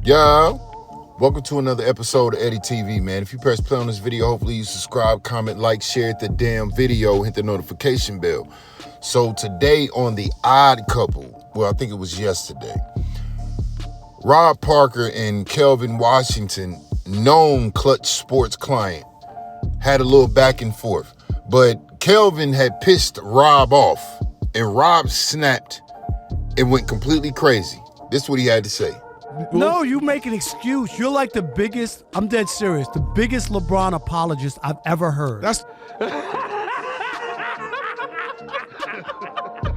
Yo, welcome to another episode of EDTV, man. If you press play on this video, hopefully you subscribe, comment, like, share the damn video, hit the notification bell. So today on The Odd Couple, well, I think it was yesterday, Rob Parker and Kelvin Washington, known Clutch Sports client, had a little back and forth. But Kelvin had pissed Rob off, and Rob snapped and went completely crazy. This is what he had to say. No, you make an excuse. You're like the biggest, I'm dead serious, the biggest LeBron apologist I've ever heard. That's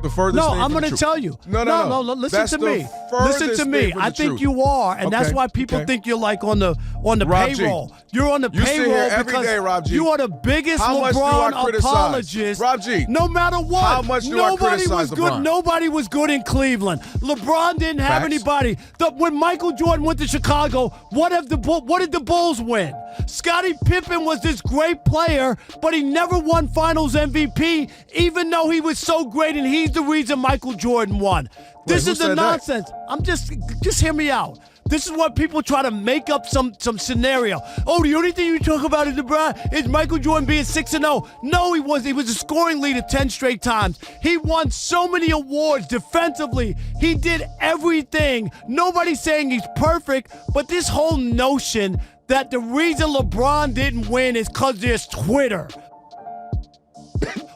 the furthest no, thing I'm from going to truth. tell you. No, listen That's to the me. furthest Listen to thing me. from I the think truth. you are, and that's Okay, why people okay. think you're like on the Rob G. payroll. You're on the You sit payroll here every because day, Rob G. you are the biggest How much do I LeBron criticize? apologist. Rob G. No matter what. How much do I Nobody criticize was good. LeBron? Nobody was good in Cleveland. LeBron didn't have Facts. anybody. When Michael Jordan went to Chicago, what did the Bulls win? Scottie Pippen was this great player, but he never won Finals MVP, even though he was so great, and he's the reason Michael Jordan won. This who is the said that? nonsense. I'm just hear me out. This is what people try to make up some scenario. Oh, the only thing you talk about is Michael Jordan being 6-0. No, he was. He was a scoring leader 10 straight times. He won so many awards defensively. He did everything. Nobody's saying he's perfect, but this whole notion that the reason LeBron didn't win is because there's Twitter.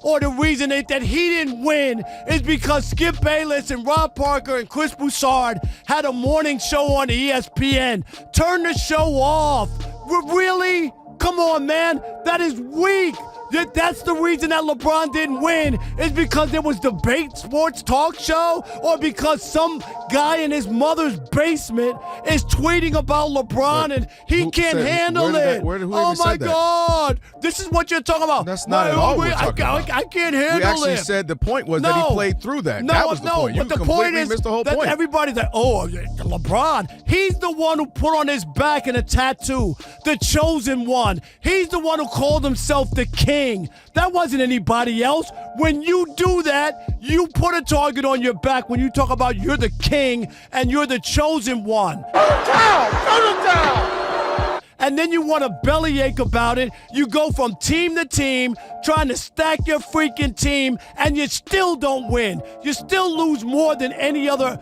Or the reason that he didn't win is because Skip Bayless and Rob Parker and Chris Broussard had a morning show on ESPN. Turn the show off. Really? Come on, man. That is weak. That's the reason that LeBron didn't win is because there was debate sports talk show or because some guy in his mother's basement is tweeting about LeBron and he can't handle it. Oh my God. This is what you're talking about. That's not at all what we're talking about. I can't handle it. We actually said the point was that he played through that. That was the point. You but the point is missed the whole that point. everybody's like, oh, LeBron, he's the one who put on his back in a tattoo, the chosen one. He's the one who called himself the king. That wasn't anybody else. When you do that, you put a target on your back when you talk about you're the king and you're the chosen one. Turn it down! And then you want to bellyache about it. You go from team to team, trying to stack your freaking team, and you still don't win. You still lose more than any other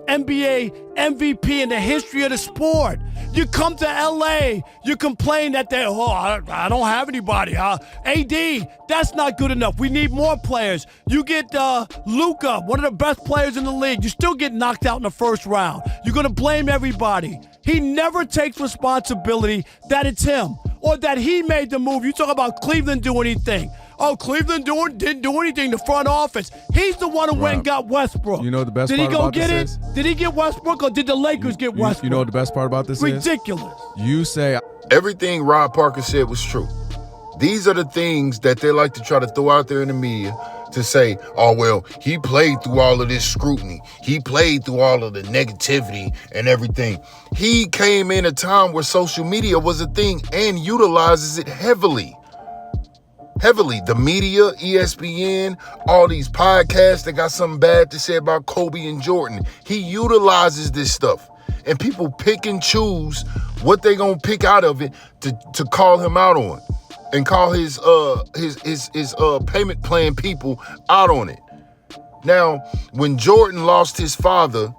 NBA MVP in the history of the sport. You come to LA, you complain that I don't have anybody. AD, that's not good enough. We need more players. You get Luka, one of the best players in the league. You still get knocked out in the first round. You're going to blame everybody. He never takes responsibility that it's him or that he made the move. You talk about Cleveland doing anything. Oh, Cleveland didn't do anything, the front office. He's the one who went and got Westbrook. You know the best part about about this Did he go get is? it? Did he get Westbrook or did the Lakers get Westbrook? You know what the best part about this is? Ridiculous. You say Everything Rob Parker said was true. These are the things that they like to try to throw out there in the media to say, oh, well, he played through all of this scrutiny. He played through all of the negativity and everything. He came in a time where social media was a thing and utilizes it heavily. The media, ESPN, all these podcasts that got something bad to say about Kobe and Jordan. He utilizes this stuff. And people pick and choose what they gonna pick out of it to call him out on. And call his payment plan people out on it. Now, when Jordan lost his father,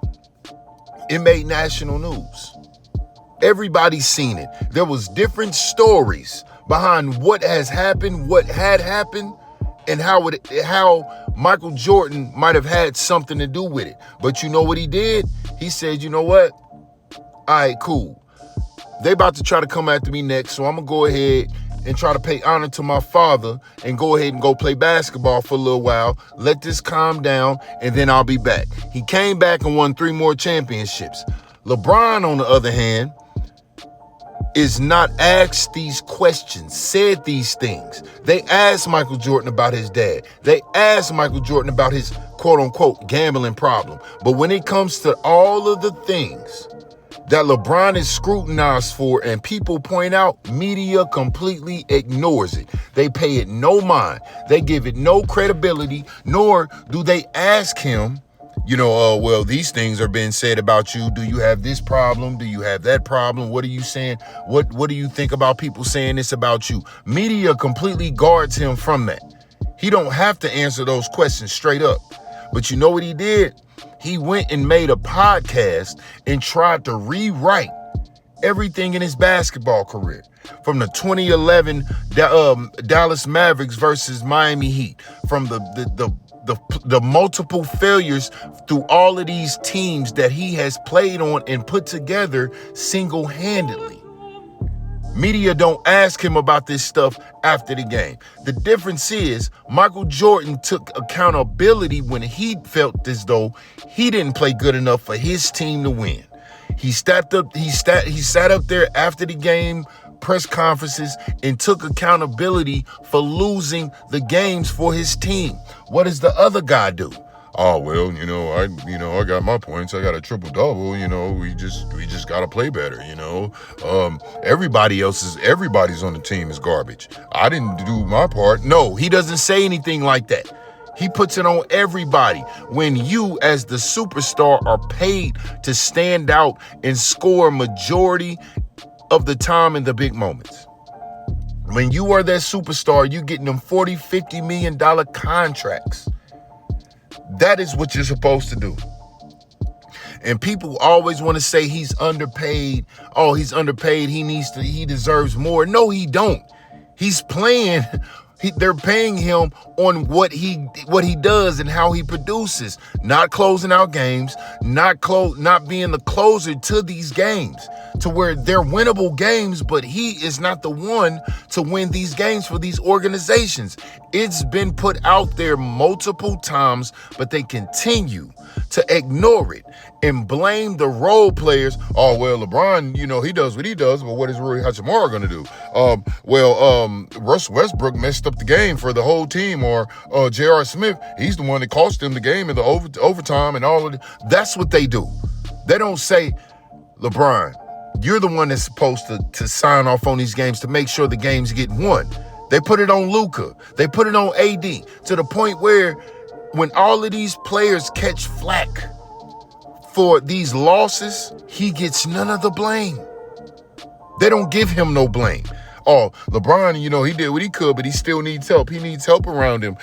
it made national news. Everybody's seen it. There was different stories behind what has happened, what had happened, and how Michael Jordan might have had something to do with it. But you know what he did? He said, you know what? All right, cool. They about to try to come after me next, so I'm going to go ahead and try to pay honor to my father and go ahead and go play basketball for a little while, let this calm down, and then I'll be back. He came back and won 3 more championships. LeBron, on the other hand, is not asked these questions, said these things. They asked Michael Jordan about his dad. They asked Michael Jordan about his quote-unquote gambling problem. But when it comes to all of the things that LeBron is scrutinized for and people point out, media completely ignores it. They pay it no mind. They give it no credibility, nor do they ask him well, these things are being said about you. Do you have this problem? Do you have that problem? What are you saying? What do you think about people saying this about you? Media completely guards him from that. He don't have to answer those questions straight up. But you know what he did? He went and made a podcast and tried to rewrite everything in his basketball career. From the 2011 Dallas Mavericks versus Miami Heat, from the multiple failures through all of these teams that he has played on and put together single-handedly. Media don't ask him about this stuff after the game. The difference is Michael Jordan took accountability when he felt as though he didn't play good enough for his team to win. He sat up there after the game press conferences and took accountability for losing the games for his team. What does the other guy do? Oh, well, I got my points. I got a triple double. We just got to play better. Everybody's on the team is garbage. I didn't do my part. No, he doesn't say anything like that. He puts it on everybody. When you, as the superstar, are paid to stand out and score majority of the time in the big moments. When you are that superstar, you getting them $40, $50 million contracts. That is what you're supposed to do. And people always want to say he's underpaid. Oh, he's underpaid. He deserves more. No, he don't. He's playing. They're paying him on what he does and how he produces, not closing out games, not being the closer to these games, to where they're winnable games, but he is not the one to win these games for these organizations. It's been put out there multiple times, but they continue to ignore it and blame the role players. Oh, well, LeBron, he does what he does, but what is Rui Hachimura going to do? Russ Westbrook messed up the game for the whole team, or J.R. Smith, he's the one that cost them the game in the overtime and all of it. That's what they do. They don't say, LeBron, you're the one that's supposed to sign off on these games to make sure the games get won. They put it on Luka. They put it on AD, to the point where when all of these players catch flack for these losses, he gets none of the blame. They don't give him no blame. Oh, LeBron, he did what he could, but he still needs help. He needs help around him.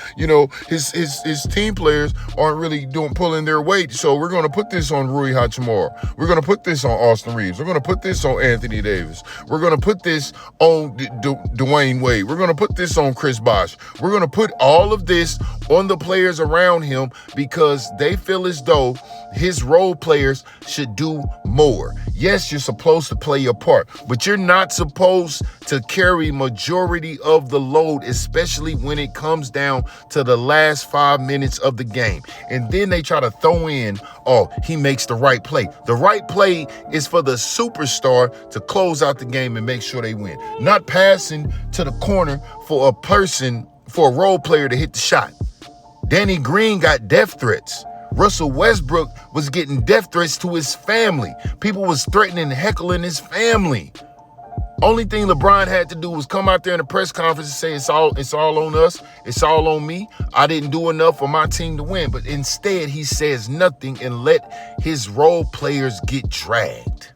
His team players aren't really pulling their weight. So we're going to put this on Rui Hachimura. We're going to put this on Austin Reeves. We're going to put this on Anthony Davis. We're going to put this on Dwayne Wade. We're going to put this on Chris Bosh. We're going to put all of this on the players around him because they feel as though his role players should do more. Yes, you're supposed to play your part, but you're not supposed to carry majority of the load, especially when it comes down to the last 5 minutes of the game. And then they try to throw in, oh, he makes the right play. The right play is for the superstar to close out the game and make sure they win. Not passing to the corner for a role player to hit the shot. Danny Green got death threats. Russell Westbrook was getting death threats to his family. People was threatening and heckling his family. Only thing LeBron had to do was come out there in a press conference and say it's all on us. It's all on me. I didn't do enough for my team to win. But instead, he says nothing and let his role players get dragged.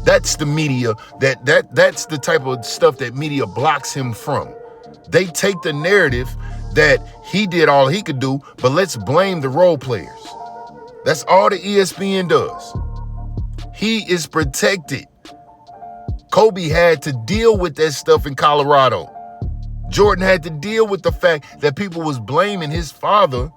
That's the media. That's the type of stuff that media blocks him from. They take the narrative that he did all he could do, but let's blame the role players. That's all the ESPN does. He is protected. Kobe had to deal with that stuff in Colorado. Jordan had to deal with the fact that people was blaming his father,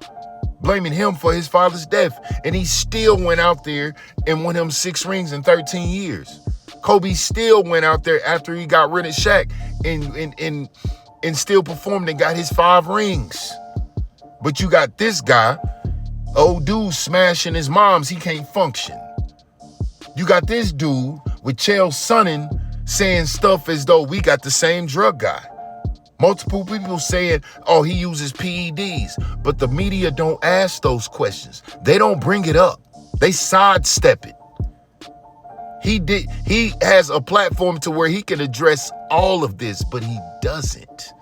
blaming him for his father's death. And he still went out there and won him 6 rings in 13 years. Kobe still went out there after he got rid of Shaq and still performed and got his 5 rings. But you got this guy, old dude smashing his moms, he can't function. You got this dude with Chael Sonnen saying stuff as though we got the same drug guy. Multiple people saying, oh, he uses PEDs. But the media don't ask those questions. They don't bring it up. They sidestep it. He has a platform to where he can address all of this, but he doesn't.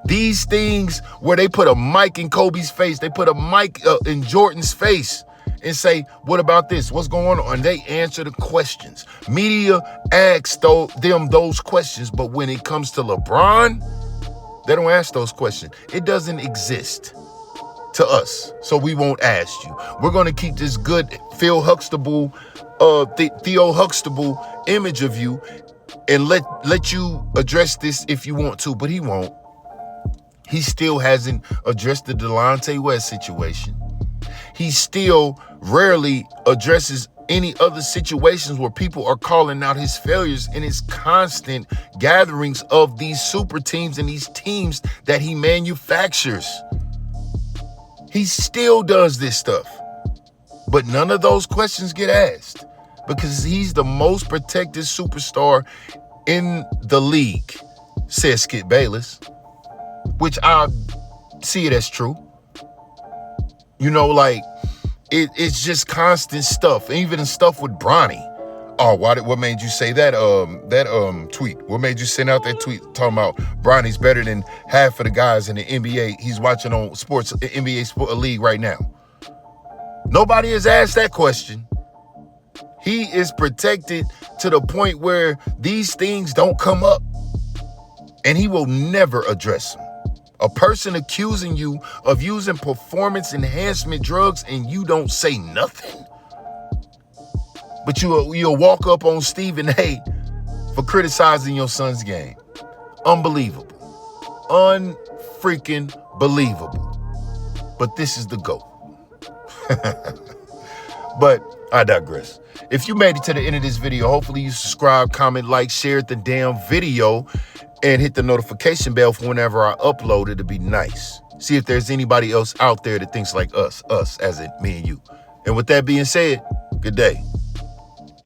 These things where they put a mic in Kobe's face, they put a mic in Jordan's face and say, what about this? What's going on? And they answer the questions. Media asks them those questions, but when it comes to LeBron, they don't ask those questions. It doesn't exist to us, so we won't ask you. We're going to keep this good Theo Huxtable image of you and let you address this if you want to, but he won't. He still hasn't addressed the Delonte West situation. He still rarely addresses any other situations where people are calling out his failures in his constant gatherings of these super teams and these teams that he manufactures. He still does this stuff, but none of those questions get asked because he's the most protected superstar in the league, says Skip Bayless, which I see it as true. You know, like, it's just constant stuff. Even stuff with Bronny. Oh, what made you say that tweet? What made you send out that tweet talking about Bronny's better than half of the guys in the NBA he's watching on NBA Sport League right now? Nobody has asked that question. He is protected to the point where these things don't come up, and he will never address them. A person accusing you of using performance enhancement drugs and you don't say nothing. But you'll walk up on Stephen A for criticizing your son's game. Unbelievable. Unfreaking believable. But this is the GOAT. But I digress. If you made it to the end of this video, hopefully you subscribe, comment, like, share the damn video, and hit the notification bell for whenever I upload it. It'd be nice. See if there's anybody else out there that thinks like us as in me and you. And with that being said, good day.